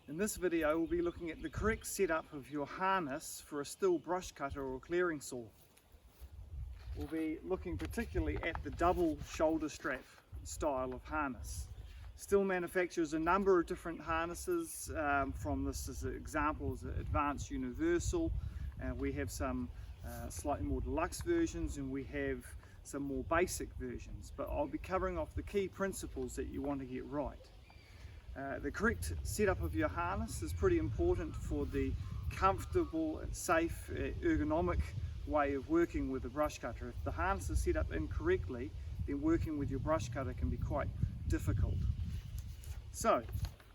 In this video we'll be looking at the correct setup of your harness for a STIHL brush cutter or clearing saw. We'll be looking particularly at the double shoulder strap style of harness. STIHL manufactures a number of different harnesses, from this as an example is Advanced Universal. We have some slightly more deluxe versions, and we have some more basic versions, but I'll be covering off the key principles that you want to get right. The correct setup of your harness is pretty important for the comfortable, safe, ergonomic way of working with a brush cutter. If the harness is set up incorrectly, then working with your brush cutter can be quite difficult. So,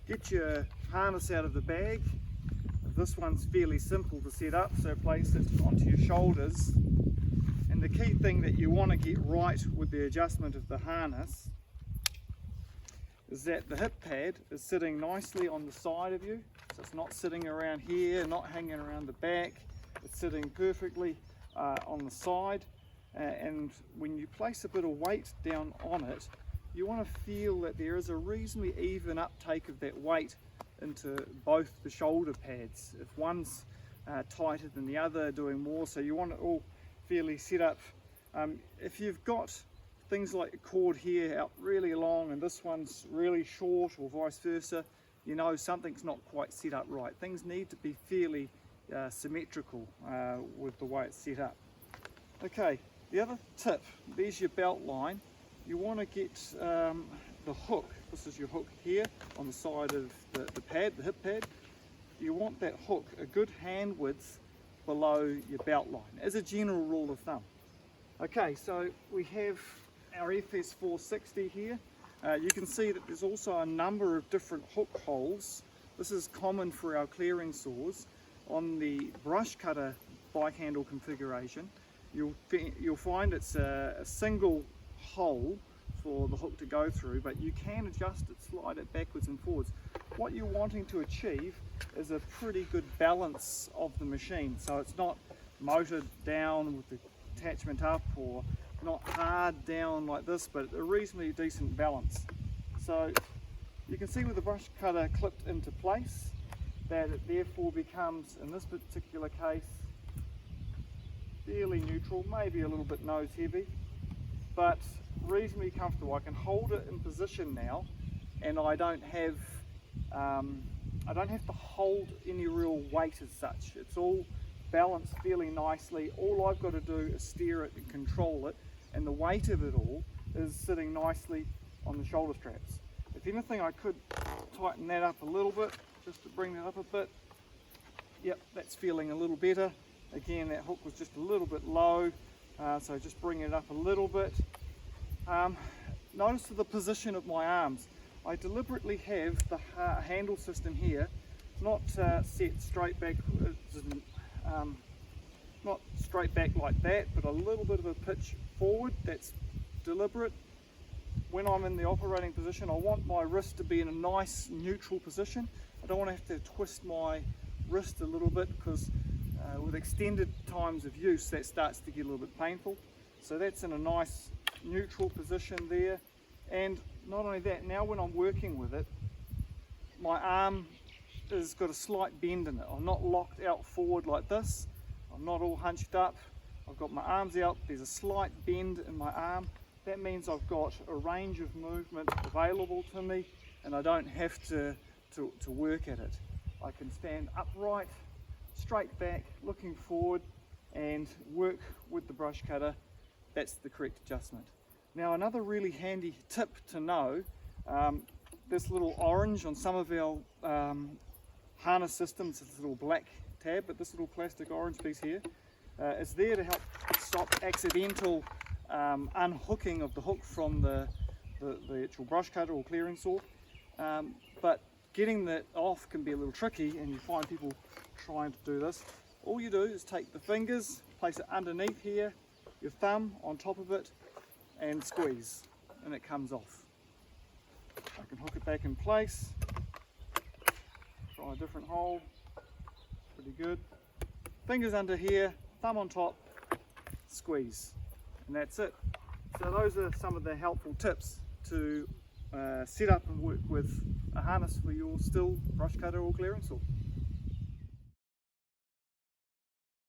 get your harness out of the bag. This one's fairly simple to set up, so place it onto your shoulders. And the key thing that you want to get right with the adjustment of the harness is that the hip pad is sitting nicely on the side of you, so it's not sitting around here, not hanging around the back. It's sitting perfectly on the side, and when you place a bit of weight down on it, you want to feel that there is a reasonably even uptake of that weight into both the shoulder pads. If one's tighter than the other, doing more, so you want it all fairly set up. If you've got things like a cord here out really long and this one's really short, or vice versa, you know something's not quite set up right. Things need to be fairly symmetrical with the way it's set up. Okay, the other tip, there's your belt line. You want to get the hook, this is your hook here on the side of the pad, the hip pad. You want that hook a good hand width below your belt line, as a general rule of thumb. Okay, so we have our FS 460 here. You can see that there's also a number of different hook holes. This is common for our clearing saws. On the brush cutter bike handle configuration, you'll find it's a single hole for the hook to go through, but you can adjust it, slide it backwards and forwards. What you're wanting to achieve is a pretty good balance of the machine, so it's not motored down with the attachment up, or not hard down like this, but a reasonably decent balance. So you can see with the brush cutter clipped into place that it therefore becomes, in this particular case, fairly neutral, maybe a little bit nose heavy, but reasonably comfortable. I can hold it in position now, and I don't have to hold any real weight as such. It's all balanced fairly nicely. All I've got to do is steer it and control it, and the weight of it all is sitting nicely on the shoulder straps. If anything, I could tighten that up a little bit, just to bring that up a bit. Yep, that's feeling a little better. Again, that hook was just a little bit low, so just bring it up a little bit. Notice the position of my arms. I deliberately have the handle system here not set straight back, not straight back like that, but a little bit of a pitch forward. That's deliberate. When I'm in the operating position, I want my wrist to be in a nice neutral position. I don't want to have to twist my wrist a little bit, because with extended times of use that starts to get a little bit painful. So that's in a nice neutral position there. And not only that, now when I'm working with it, my arm has got a slight bend in it. I'm not locked out forward like this. I'm not all hunched up. I've got my arms out. There's a slight bend in my arm. That means I've got a range of movement available to me, and I don't have to work at it. I can stand upright, straight back, looking forward, and work with the brush cutter. That's the correct adjustment. Now, another really handy tip to know, this little orange on some of our harness systems, it's a little black tab, but this little plastic orange piece here is there to help stop accidental unhooking of the hook from the actual brush cutter or clearing saw. But getting that off can be a little tricky, and you find people trying to do this. All you do is take the fingers, place it underneath here, your thumb on top of it, and squeeze, and it comes off. I can hook it back in place, try a different hole, pretty good. Fingers under here, thumb on top, squeeze, and that's it. So those are some of the helpful tips to set up and work with a harness for your STIHL brush cutter or clearing saw.